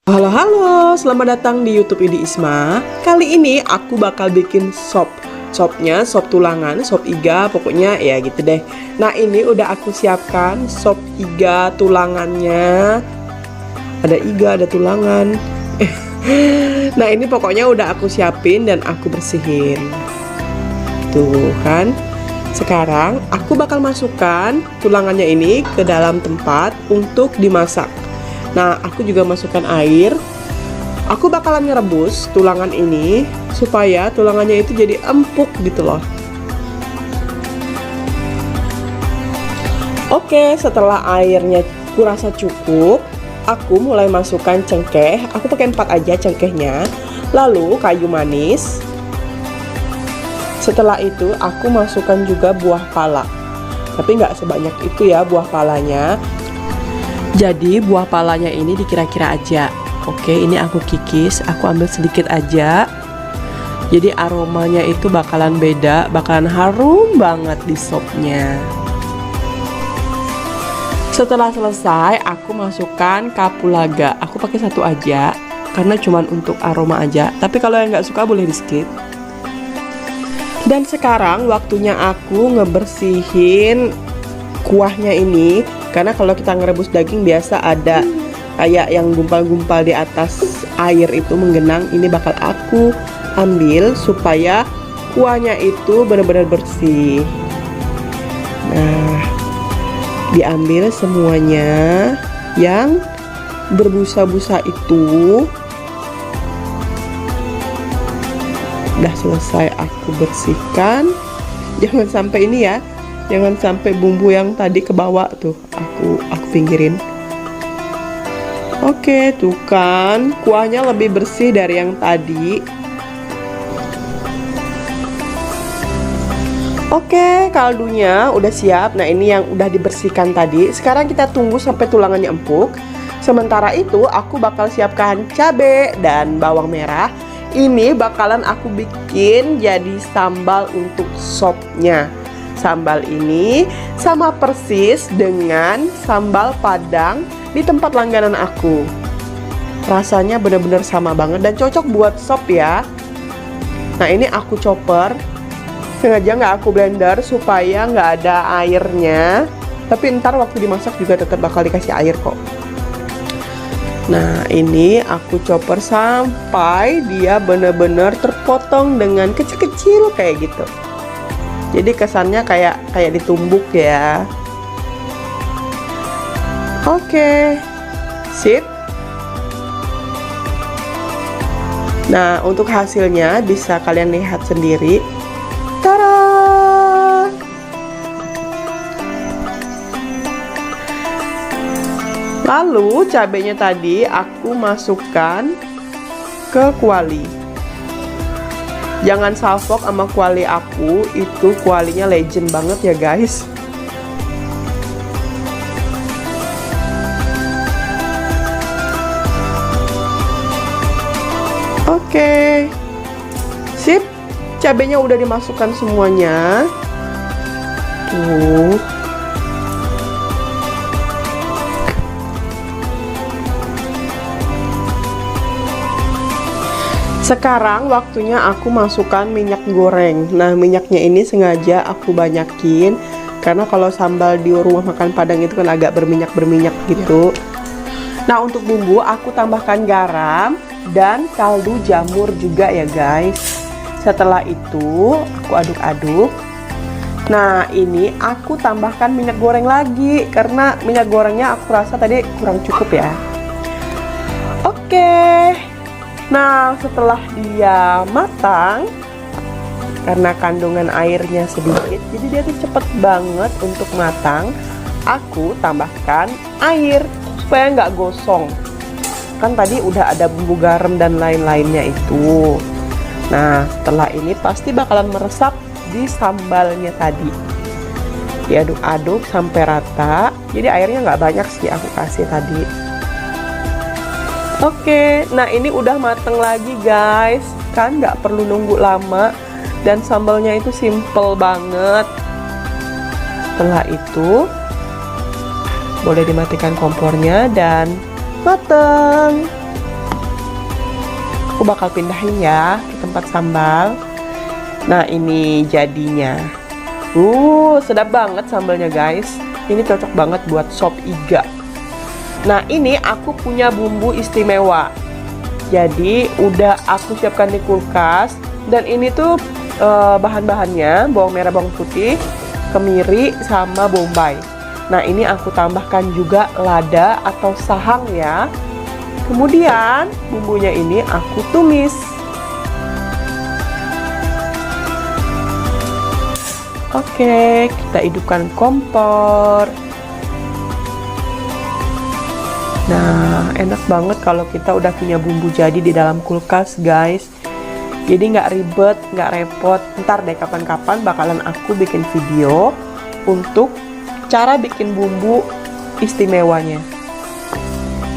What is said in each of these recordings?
Halo halo, selamat datang di YouTube Idi Isma. Kali ini aku bakal bikin sop. Sopnya sop tulangan, sop iga, pokoknya ya gitu deh. Nah ini udah aku siapkan sop iga tulangannya. Ada iga, ada tulangan. Nah ini pokoknya udah aku siapin dan aku bersihin. Tuh kan. Sekarang aku bakal masukkan tulangannya ini ke dalam tempat untuk dimasak. Nah, aku juga masukkan air. Aku bakalan ngerebus tulangan ini supaya tulangannya itu jadi empuk gitu loh. Oke, setelah airnya kurasa cukup, aku mulai masukkan cengkeh. Aku pakai 4 aja cengkehnya. Lalu kayu manis. Setelah itu aku masukkan juga buah pala. Tapi nggak sebanyak itu ya buah palanya. Jadi buah palanya ini dikira-kira aja. Oke, ini aku kikis, aku ambil sedikit aja. Jadi aromanya itu bakalan beda, bakalan harum banget di sopnya. Setelah selesai, aku masukkan kapulaga. Aku pakai 1 aja, karena cuman untuk aroma aja. Tapi kalau yang nggak suka boleh di skip. Dan sekarang waktunya aku ngebersihin kuahnya ini. Karena kalau kita ngerebus daging biasa ada kayak yang gumpal-gumpal di atas air itu menggenang. Ini bakal aku ambil supaya kuahnya itu benar-benar bersih. Nah, diambil semuanya yang berbusa-busa itu. Udah selesai aku bersihkan. Jangan sampai ini ya. Jangan sampai bumbu yang tadi kebawa tuh, aku pinggirin. Oke, tuh kan, kuahnya lebih bersih dari yang tadi. Oke, kaldunya udah siap. Nah, ini yang udah dibersihkan tadi. Sekarang kita tunggu sampai tulangannya empuk. Sementara itu, aku bakal siapkan cabai dan bawang merah. Ini bakalan aku bikin jadi sambal untuk sopnya. Sambal ini sama persis dengan sambal Padang di tempat langganan aku. Rasanya bener-bener sama banget dan cocok buat sop ya. Nah ini aku chopper. Sengaja nggak aku blender supaya nggak ada airnya. Tapi ntar waktu dimasak juga tetap bakal dikasih air kok. Nah ini aku chopper sampai dia bener-bener terpotong dengan kecil-kecil kayak gitu. Jadi kesannya kayak ditumbuk ya. Oke, sip. Nah, untuk hasilnya bisa kalian lihat sendiri. Tada! Lalu cabenya tadi aku masukkan ke kuali. Jangan salfok sama kuali aku, itu kualinya legend banget ya guys. Oke, sip, cabenya udah dimasukkan semuanya. Tuh. Sekarang waktunya aku masukkan minyak goreng. Nah minyaknya ini sengaja aku banyakin karena kalau sambal di rumah makan Padang itu kan agak berminyak gitu. Nah untuk bumbu aku tambahkan garam dan kaldu jamur juga ya guys. Setelah itu aku aduk-aduk. Nah ini aku tambahkan minyak goreng lagi karena minyak gorengnya aku rasa tadi kurang cukup ya. Oke. Nah setelah dia matang, karena kandungan airnya sedikit, jadi dia tuh cepet banget untuk matang. Aku tambahkan air supaya nggak gosong. Kan tadi udah ada bumbu garam dan lain-lainnya itu. Nah setelah ini pasti bakalan meresap di sambalnya tadi. Diaduk-aduk sampai rata. Jadi airnya nggak banyak sih aku kasih tadi. Oke, nah ini udah mateng lagi guys. Kan nggak perlu nunggu lama. Dan sambalnya itu simple banget. Setelah itu boleh dimatikan kompornya dan mateng. Aku bakal pindahin ya ke tempat sambal. Nah, ini jadinya. Sedap banget sambalnya guys. Ini cocok banget buat sop iga. Nah, ini aku punya bumbu istimewa. Jadi udah aku siapkan di kulkas. Dan ini tuh bahan-bahannya bawang merah, bawang putih, kemiri, sama bombay. Nah, ini aku tambahkan juga lada atau sahang ya. Kemudian bumbunya ini aku tumis. Oke, kita hidupkan kompor. Nah, enak banget kalau kita udah punya bumbu jadi di dalam kulkas guys. Jadi nggak ribet, nggak repot. Ntar deh kapan-kapan bakalan aku bikin video untuk cara bikin bumbu istimewanya.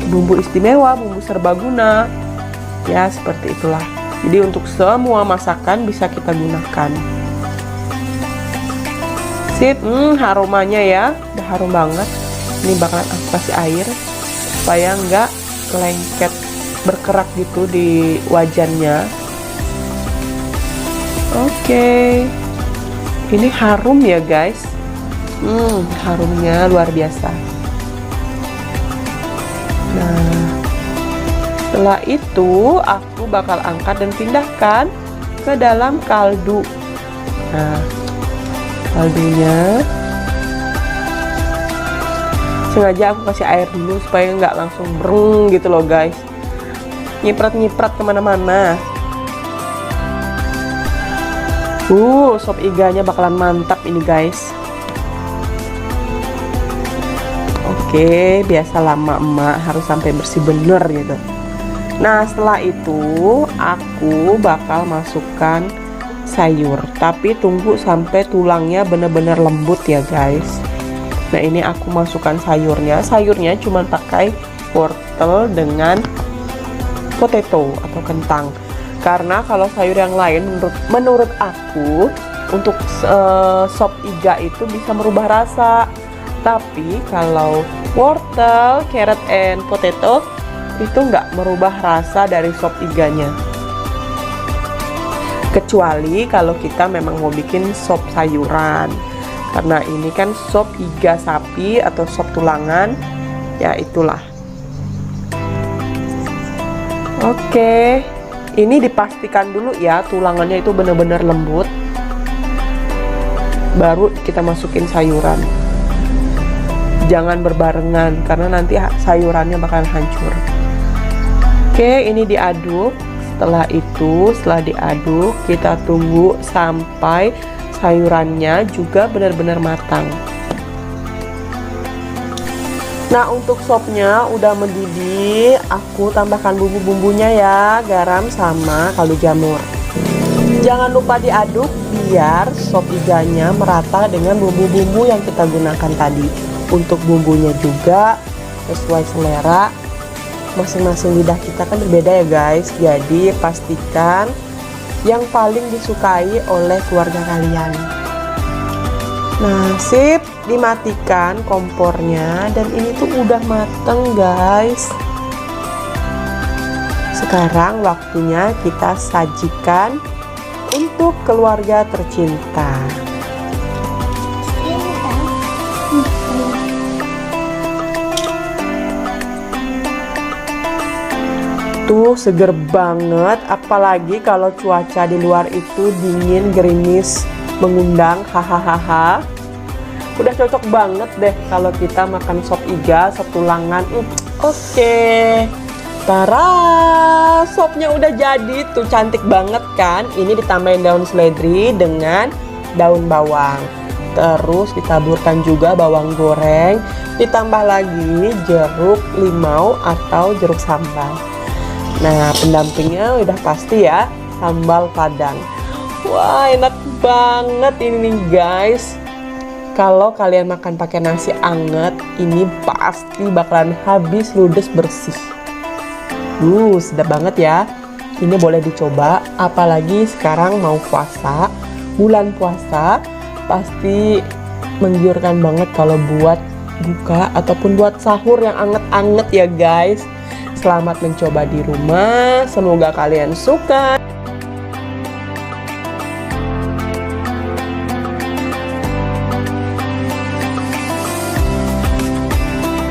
Bumbu istimewa, bumbu serbaguna, ya seperti itulah. Jadi untuk semua masakan bisa kita gunakan. Sip, aromanya ya, udah harum banget. Ini bakalan aku kasih air supaya nggak lengket berkerak gitu di wajannya. Oke, ini harum ya guys. Harumnya luar biasa. Nah, setelah itu aku bakal angkat dan pindahkan ke dalam kaldu. Nah, kaldunya sengaja aku kasih air dulu supaya nggak langsung breng gitu loh guys. Nyiprat-nyiprat kemana-mana. Sop iganya bakalan mantap ini guys. Oke, biasa lama emak harus sampai bersih bener gitu. Nah, setelah itu aku bakal masukkan sayur, tapi tunggu sampai tulangnya bener-bener lembut ya guys. Nah, ini aku masukkan sayurnya. Sayurnya cuma pakai wortel dengan potato atau kentang. Karena kalau sayur yang lain menurut aku untuk sop iga itu bisa merubah rasa. Tapi kalau wortel, carrot, and potato itu nggak merubah rasa dari sop iganya. Kecuali kalau kita memang mau bikin sop sayuran. Karena ini kan sop iga sapi atau sop tulangan, ya itulah. Oke, ini dipastikan dulu ya tulangannya itu benar-benar lembut. Baru kita masukin sayuran. Jangan berbarengan karena nanti sayurannya bakalan hancur. Oke, ini diaduk. Setelah diaduk, kita tunggu sampai sayurannya juga benar-benar matang. Nah, untuk sopnya udah mendidih, aku tambahkan bumbu-bumbunya ya, garam sama kaldu jamur. Jangan lupa diaduk biar sop iganya merata dengan bumbu-bumbu yang kita gunakan tadi. Untuk bumbunya juga sesuai selera, masing-masing lidah kita kan berbeda ya guys. Jadi pastikan yang paling disukai oleh keluarga kalian. Nah, sip, dimatikan kompornya dan ini tuh udah mateng guys. Sekarang waktunya kita sajikan untuk keluarga tercinta. Tuh seger banget, apalagi kalau cuaca di luar itu dingin, gerimis, mengundang, hahaha. Udah cocok banget deh kalau kita makan sop iga, sop tulangan. Oke. Tara, sopnya udah jadi tuh, cantik banget kan. Ini ditambahin daun seledri dengan daun bawang. Terus ditaburkan juga bawang goreng, ditambah lagi jeruk limau atau jeruk sambal. Nah, pendampingnya udah pasti ya, sambal padang. Wah, enak banget ini nih guys. Kalau kalian makan pakai nasi anget, ini pasti bakalan habis ludes bersih. Sedap banget ya. Ini boleh dicoba, apalagi sekarang mau puasa, bulan puasa, pasti menggiurkan banget kalau buat buka ataupun buat sahur yang anget-anget ya guys. Selamat mencoba di rumah, semoga kalian suka.